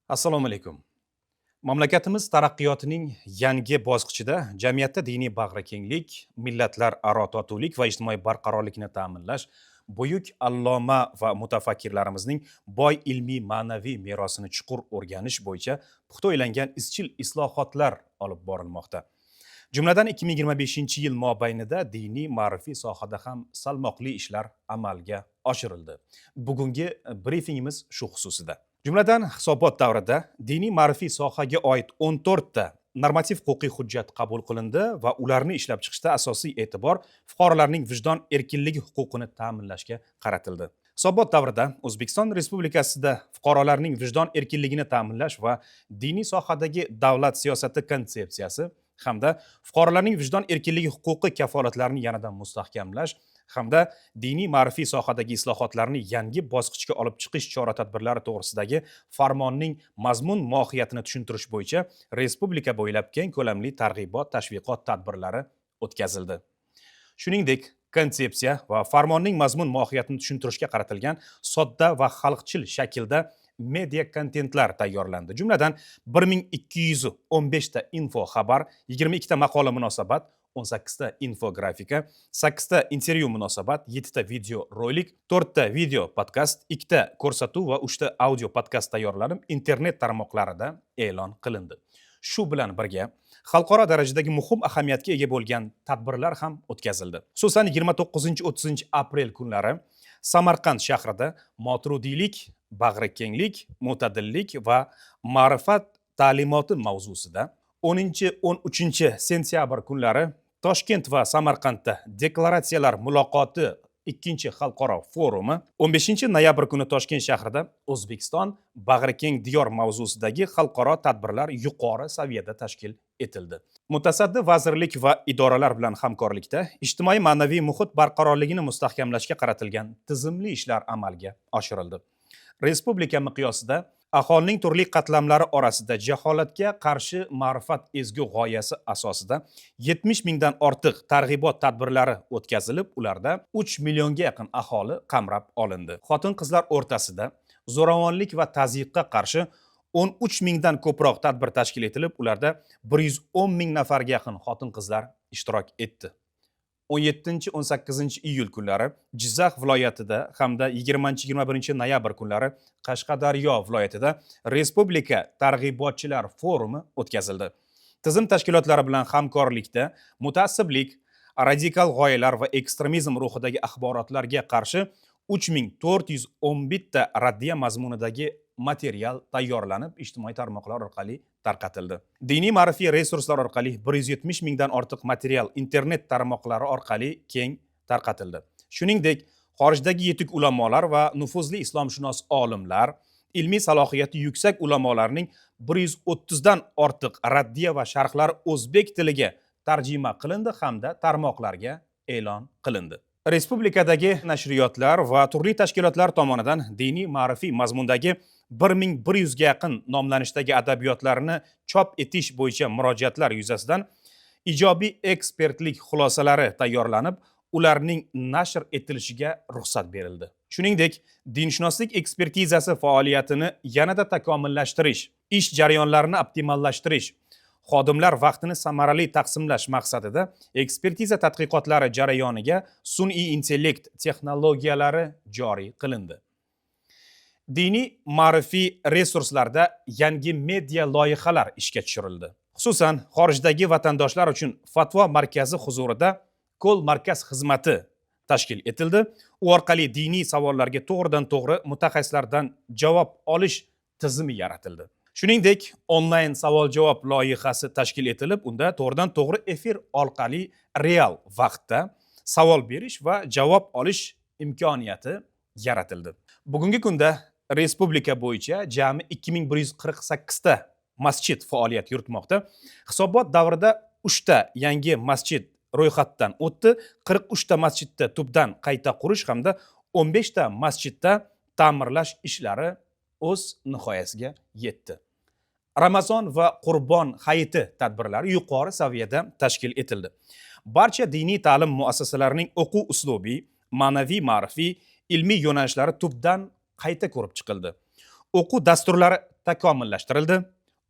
Assalomu alaykum. Mamlakatimiz taraqqiyotining yangi bosqichida jamiyatda diniy bag'rikenglik, millatlararo totuvlik va ijtimoiy barqarorlikni ta'minlash buyuk alloma va mutafakkirlarimizning boy ilmiy ma'naviy merosini chuqur o'rganish bo'yicha puxta o'ylangan izchil islohotlar olib borilmoqda. Jumladan 2025-yil mobaynida diniy ma'rifiy sohada ham salmoqli ishlar amalga oshirildi. Bugungi brifingimiz shu xususida. Jumladan, hisobot davrida diniy ma'rifiy sohaga oid 14 ta normativ-huquqiy hujjat qabul qilindi va ularni ishlab chiqishda asosiy e'tibor fuqarolarning vijdon erkinligi huquqini ta'minlashga qaratildi. Hisobot davrida O'zbekiston Respublikasida fuqarolarning vijdon erkinligini ta'minlash va diniy sohadagi davlat siyosati konsepsiyasi hamda fuqarolarning vijdon erkinligi huquqi kafolatlarini yanada mustahkamlash hamda diniy ma'rifiy sohadagi islohotlarni yangi bosqichga olib chiqish chora-tadbirlari to'g'risidagi farmonning mazmun mohiyatini tushuntirish bo'yicha respublika bo'ylab keng ko'lamli targ'ibot tashviqot tadbirlari o'tkazildi. Shuningdek, konsepsiya va farmonning mazmun mohiyatini tushuntirishga qaratilgan sodda va xalqchil shaklda media kontentlar tayyorlandi. Jumladan 1215 ta info xabar, 22 ta maqola munosabat, 18 ta infografika, 8 ta intervyu munosabat, 7 ta video rolik, 4 ta video podkast, 2 ta ko'rsatuv va 3 ta audio podkast tayyorlanib, internet tarmoqlarida e'lon qilindi. Shu bilan birga xalqaro darajadagi muhim ahamiyatga ega bo'lgan tadbirlar ham o'tkazildi. Xususan 29-30 aprel kunlari Samarqand shahrida moturudiylik, bag'rikenglik, mo'tadillik va ma'rifat ta'limoti mavzusida, 10-13 sentyabr kunlari Toshkent va Samarqandda deklaratsiyalar muloqoti ikkinchi xalqaro forumi, 15-noyabr kuni Toshkent shahrida O'zbekiston bag'rikeng diyor mavzusidagi xalqaro tadbirlar yuqori saviyada tashkil etildi. Mutasaddi vazirlik va idoralar bilan hamkorlikda ijtimoiy ma'naviy muhit barqarorligini mustahkamlashga qaratilgan tizimli ishlar amalga oshirildi. Respublika miqyosida aholining turli qatlamlari orasida jaholatga qarshi ma'rifat ezgu g'oyasi asosida 70 mingdan ortiq targ'ibot tadbirlari o'tkazilib, ularda 3 millionga yaqin aholi qamrab olindi. Xotin-qizlar o'rtasida zo'ravonlik va tazyiqqa qarshi 13 mingdan ko'proq tadbir tashkil etilib, ularda 110 ming nafarga yaqin xotin-qizlar ishtirok etdi. 17-18 iyul kunlari Jizzax viloyatida hamda 20-21 noyabr kunlari Qashqadaryo viloyatida Respublika targ'ibotchilar forumi o'tkazildi. Tizim tashkilotlari bilan hamkorlikda mutaassiblik, radikal g'oyalar va ekstremizm ruhidagi axborotlarga qarshi 3411 ta raddiya mazmunidagi material tayyorlanib, ijtimoiy tarmoqlar orqali tarqatildi. Diniy ma'rifiy resurslar orqali 170 mingdan ortiq material internet tarmoqlari orqali keng tarqatildi. Shuningdek, xorijdagi yetuk ulamolar va nufuzli islomshunos olimlar, ilmiy salohiyati yuksak ulamolarning 130 dan ortiq raddiya va sharhlar o'zbek tiliga tarjima qilindi hamda tarmoqlarga e'lon qilindi. Respublikadagi nashriyotlar va turli tashkilotlar tomonidan diniy ma'rifiy mazmundagi 1100 ga yaqin nomlanishdagi adabiyotlarni chop etish bo'yicha murojaatlar yuzasidan ijobiy ekspertlik xulosalari tayyorlanib, ularning nashr etilishiga ruxsat berildi. Shuningdek, dinshunoslik ekspertizasi faoliyatini yanada takomillashtirish, ish jarayonlarini optimallashtirish, xodimlar vaqtini samarali taqsimlash maqsadida ekspertiza tadqiqotlari jarayoniga sun'iy intellekt texnologiyalari joriy qilindi. Diniy ma'rifiy resurslarda yangi media loyihalar ishga tushirildi. Xususan, xorijdagi vatandoshlar uchun Fatvo markazi huzurida Qo'l markaz xizmati tashkil etildi. U orqali diniy savollarga to'g'ridan-to'g'ri mutaxassislardan javob olish tizimi yaratildi. Shuningdek, onlayn savol-javob loyihasi tashkil etilib, unda to'g'ridan-to'g'ri efir orqali real vaqtda savol berish va javob olish imkoniyati yaratildi. Bugungi kunda respublika bo'yicha jami 2148 ta masjid faoliyat yuritmoqda. Hisobot davrida 3 ta yangi masjid ro'yxatdan o'tdi, 43 ta masjidda tubdan qayta qurish hamda 15 ta masjidda ta'mirlash ishlari o'z nihoyasiga yetdi. Ramazon va Qurbon hayiti tadbirlari yuqori saviyada tashkil etildi. Barcha diniy ta'lim muassasalarining o'quv uslubiy, ma'naviy ma'rifiy, ilmiy yo'nalishlari tubdan qayta ko'rib chiqildi. O'quv dasturlari takomillashtirildi.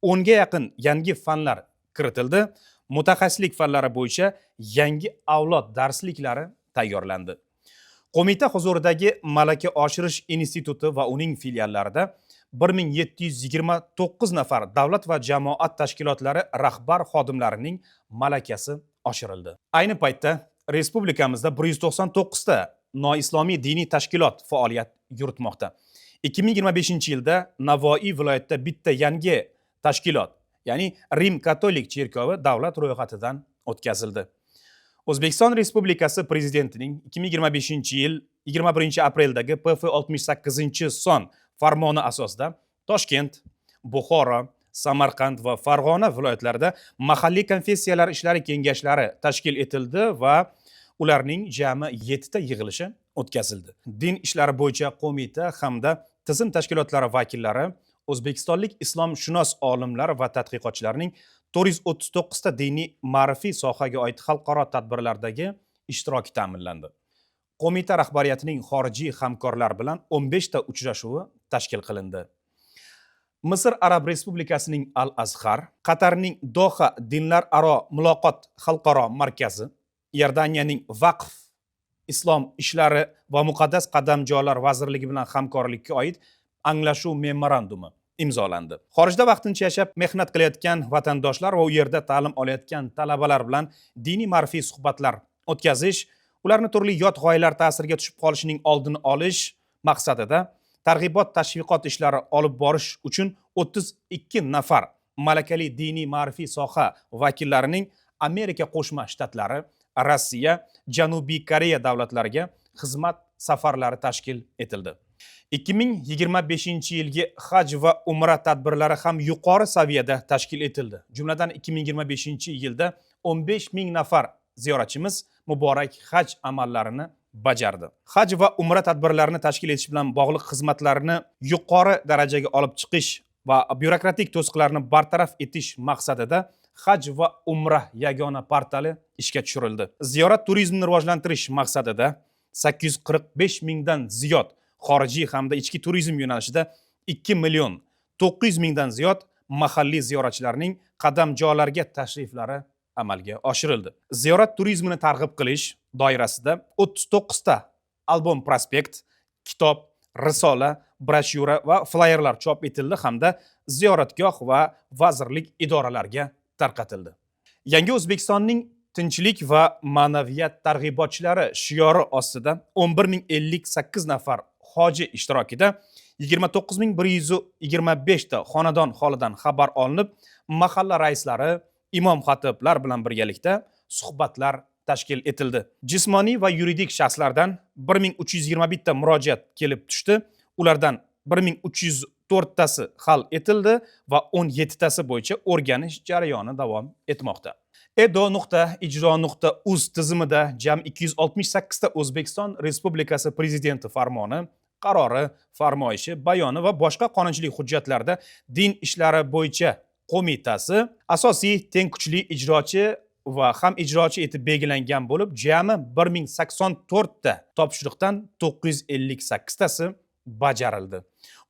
10 ga yaqin yangi fanlar kiritildi. Mutaxassislik fanlari bo'yicha yangi avlod darsliklari tayyorlandi. Qo'mita huzuridagi Malaka oshirish instituti va uning filiallarida 1729 nafar davlat va jamoat tashkilotlari rahbar xodimlarining malakasi oshirildi. Ayni paytda respublikamizda 199 ta noislomiy diniy tashkilot faoliyat yuritmoqda. 2025-yilda Navoiy viloyatida bitta yangi tashkilot, ya'ni Rim katolik cherkovi davlat ro'yxatidan o'tkazildi. O'zbekiston Respublikasi Prezidentining 2025-yil 21-apreldagi PF 68-son farmoni asosida Toshkent, Buxoro, Samarqand va Farg'ona viloyatlarida mahalliy konfessiyalar ishlari kengashlari tashkil etildi va ularning jami 7 ta yig'ilishi o'tkazildi. Din ishlari bo'yicha qo'mita hamda tizim tashkilotlari vakillari o'zbekistonlik islomshunos olimlar va tadqiqotchilarning 439 ta diniy ma'rifiy sohaga oid xalqaro tadbirlardagi ishtiroki ta'minlandi. Qo'mita rahbariyatining xorijiy hamkorlar bilan 15 ta uchrashuvi tashkil qilindi. Misr Arab Respublikasining Al-Azhar, Qatarning Doha dinlar aro muloqot xalqaro markazi, Iordaniyaning Vaqf islom ishlari va muqaddas qadamjolar vazirligi bilan hamkorlikka oid anglashuv memorandumi imzolandi. Xorijda vaqtincha yashab mehnat qilayotgan vatandoshlar va u yerda ta'lim olayotgan talabalar bilan diniy ma'rifiy suhbatlar o'tkazish, ularni turli yot g'oyalar ta'siriga tushib qolishining oldini olish maqsadida targ'ibot tashviqot ishlari olib borish uchun 32 nafar malakali diniy ma'rifiy soha vakillarining Amerika Qo'shma Shtatlari, Rossiya, Janubiy Koreya davlatlariga xizmat safarlari tashkil etildi. 2025-yilgi haj va umra tadbirlari ham yuqori saviyada tashkil etildi. Jumladan 2025-yilda 15 ming nafar ziyoratchimiz muborak haj amallarini bajardi. Haj va umra tadbirlarini tashkil etish bilan bog'liq xizmatlarni yuqori darajaga olib chiqish va byurokratik to'siqlarni bartaraf etish maqsadida haj va umra yagona portali ishga tushirildi. Ziyorat turizmini rivojlantirish maqsadida 845 mingdan ziyod xorijiy hamda ichki turizm yo'nalishida 2 million 900 mingdan ziyod mahalliy ziyoratchilarning qadamjolarga tashriflari amalga oshirildi. Ziyorat turizmini targ'ib qilish doirasida 39 ta albom prospekt, kitob, risola, broshyura va flayerlar chop etildi hamda ziyoratgoh va vazirlik idoralarga tarqatildi. Yangi O'zbekistonning tinchlik va ma'naviyat targ'ibotchilari shiori ostida 11058 nafar hoji ishtirokida 29125 ta xonadon holidan xabar olinib, mahalla raislari, imom xatiblar bilan birgalikda suhbatlar tashkil etildi. Jismoniy va yuridik shaxslardan 1321 ta murojaat kelib tushdi. Ulardan 1304 tasi hal etildi va 17 tasi bo'yicha o'rganish jarayoni davom etmoqda. edo.ijro.uz tizimida jam 268 ta O'zbekiston Respublikasi Prezidenti farmoni, qarori, farmoyishi, bayoni va boshqa qonunchilik hujjatlarida din ishlari bo'yicha qo'mitasi asosiy teng kuchli ijrochi va ham ijrochi etib belgilangan bo'lib, jami 1084 ta topshiriqdan 958 tasi bajarildi.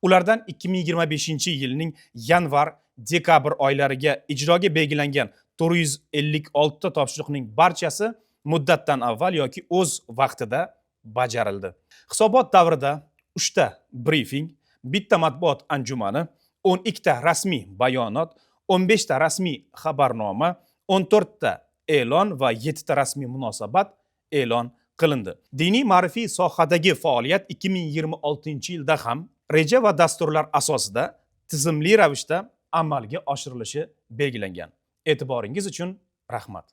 Ulardan 2025-yilning yanvar-dekabr oylariga ijroga belgilangan 456 ta topshiriqning barchasi muddatdan avval yoki o'z vaqtida bajarildi. Hisobot davrida 3 ta briefing, bitta matbuot anjumani, 12 ta rasmiy bayonot, 15 ta rasmiy xabarnoma, 14 ta e'lon va 7 ta rasmiy munosabat e'lon qilindi. Diniy ma'rifiy sohadagi faoliyat 2026-yilda ham reja va dasturlar asosida tizimli ravishda amalga oshirilishi belgilangan. E'tiboringiz uchun rahmat.